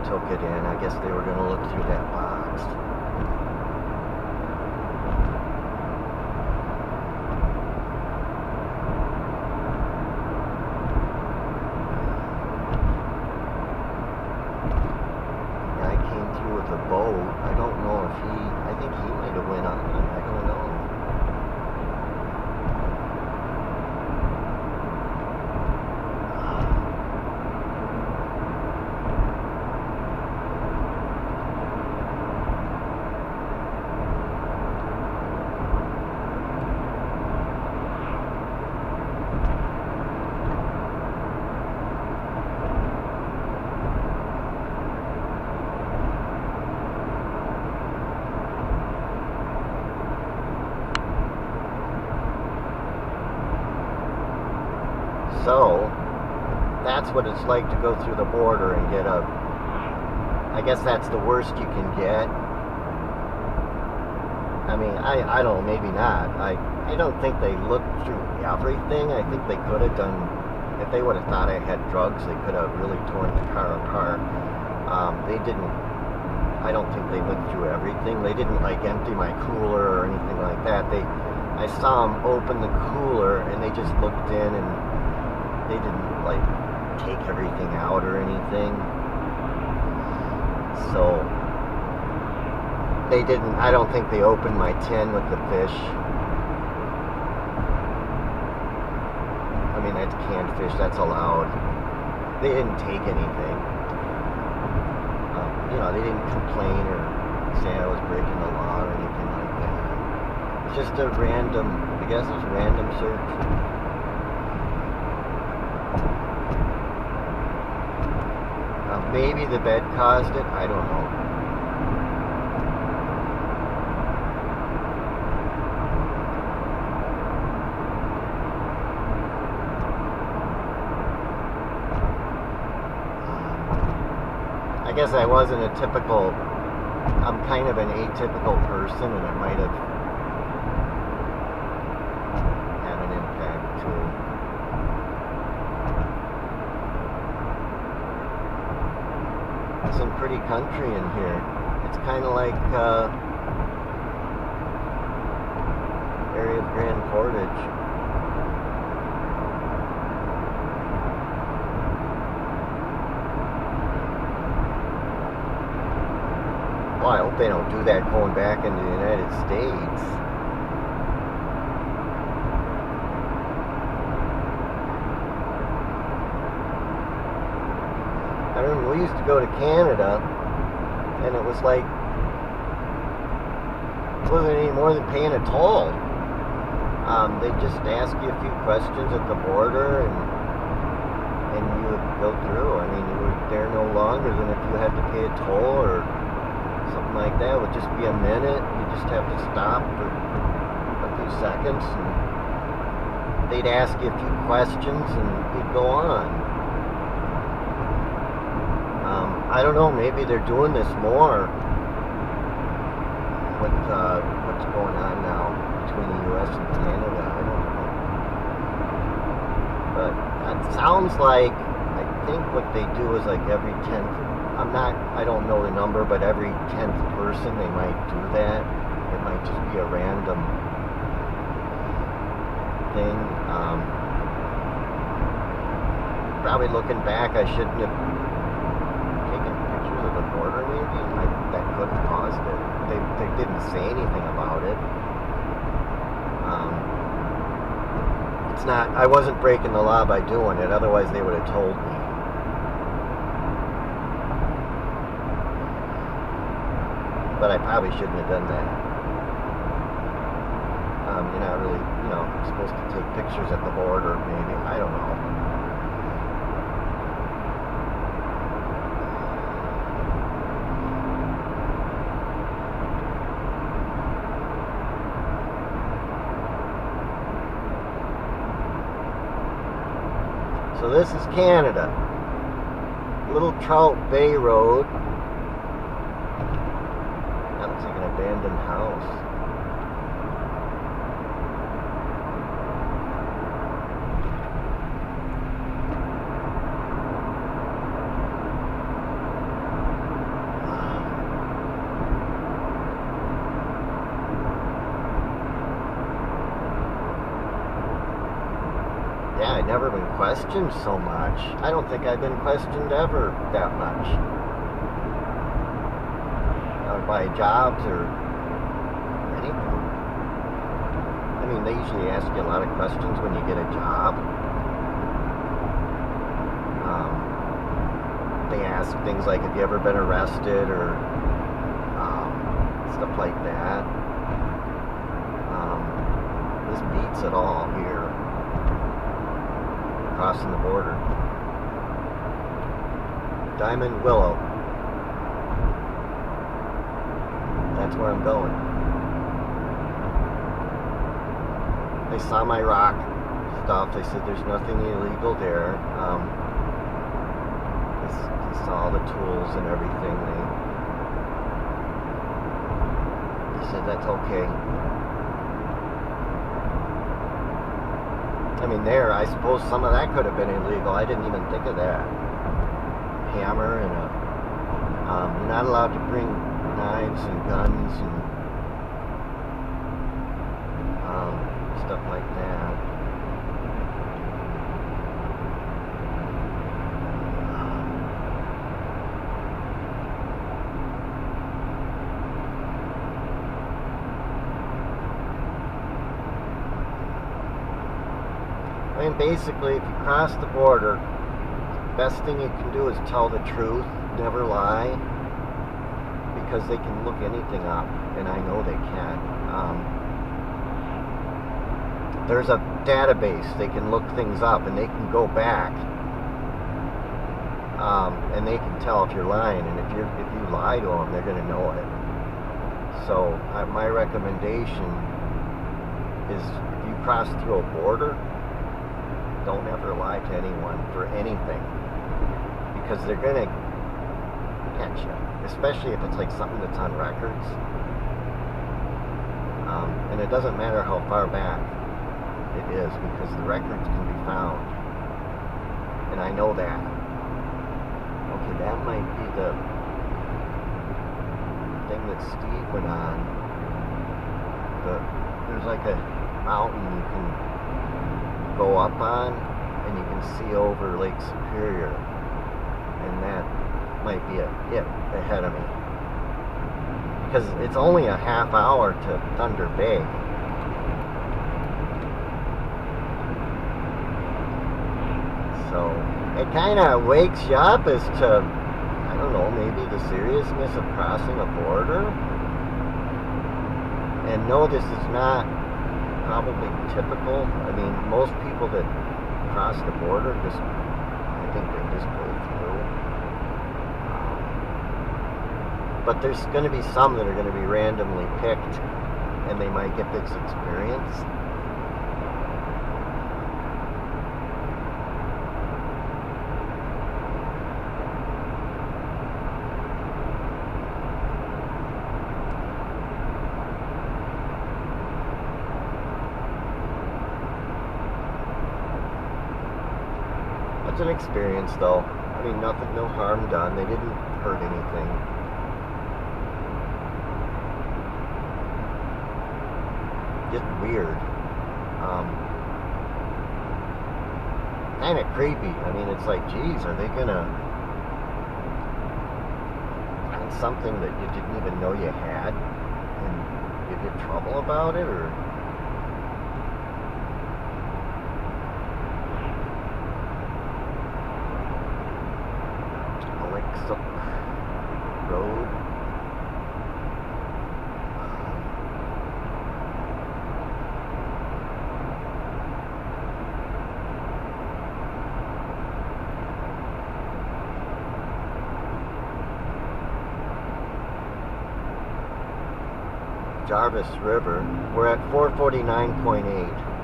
took it in. I guess they were going to look through that box. Guy came through with a boat. I don't know if I think he might have went on. I don't know. So, that's what it's like to go through the border and get a... I guess that's the worst you can get. I mean, I don't know, maybe not. I don't think they looked through everything. I think they could have done... If they would have thought I had drugs, they could have really torn the car apart. They didn't... I don't think they went through everything. They didn't, like, empty my cooler or anything like that. I saw them open the cooler, and they just looked in, and they didn't, like, take everything out or anything. So, they didn't, I don't think they opened my tin with the fish. I mean, that's canned fish, that's allowed. They didn't take anything. You know, they didn't complain or say I was breaking the law or anything like that. It's just a random, I guess it's a random search. Maybe the bed caused it, I don't know. I guess I wasn't a typical, I'm kind of an atypical person, and it might have had an impact too. Some pretty country in here. It's kind of like area of Grand Portage. Well, I hope they don't do that going back into the United States. I remember we used to go to Canada, and it was like, it wasn't any more than paying a toll. They just ask you a few questions at the border, and you would go through. I mean, you were there no longer than if you had to pay a toll or something like that. It would just be a minute. You just have to stop for a few seconds, and they'd ask you a few questions, and you'd go on. I don't know, maybe they're doing this more with what's going on now between the U.S. and Canada. I don't know. But it sounds like, I think what they do is like every 10th, I don't know the number, but every 10th person they might do that. It might just be a random thing. Probably looking back, I shouldn't have the border, maybe that could have caused it. They didn't say anything about it. It's not, I wasn't breaking the law by doing it, otherwise they would have told me. But I probably shouldn't have done that. You're not really, supposed to take pictures at the border, maybe, I don't know. So this is Canada. Little Trout Bay Road. That looks like an abandoned house. questioned so much. I don't think I've been questioned ever that much. By jobs or anything. I mean, they usually ask you a lot of questions when you get a job. They ask things like, have you ever been arrested, or stuff like that. This beats it all here, crossing the border. Diamond Willow. That's where I'm going. They saw my rock stuff. They said there's nothing illegal there. They saw all the tools and everything. They said that's okay. I mean, I suppose some of that could have been illegal. I didn't even think of that. Hammer and you're not allowed to bring knives and guns and stuff like that. I mean, basically, if you cross the border, the best thing you can do is tell the truth, never lie, because they can look anything up, and I know they can. There's a database, they can look things up, and they can go back, and they can tell if you're lying, and if you lie to them, they're going to know it. So my recommendation is, if you cross through a border, don't ever lie to anyone for anything, because they're going to catch you, especially if it's like something that's on records. And it doesn't matter how far back it is, because the records can be found, and I know that. Okay, that might be the thing that Steve went on. There's like a mountain you can go up on, and you can see over Lake Superior, and that might be it ahead of me, because it's only a half hour to Thunder Bay. So it kind of wakes you up as to, I don't know, maybe the seriousness of crossing a border. And no, this is not probably typical. I mean, most people that cross the border I think they just go through. But there's going to be some that are going to be randomly picked, and they might get this experience. It's an experience, though. I mean, nothing, no harm done. They didn't hurt anything. Just weird. Kind of creepy. I mean, it's like, geez, are they gonna find something that you didn't even know you had and give you trouble about it, or? Road. Jarvis River. We're at 449.8.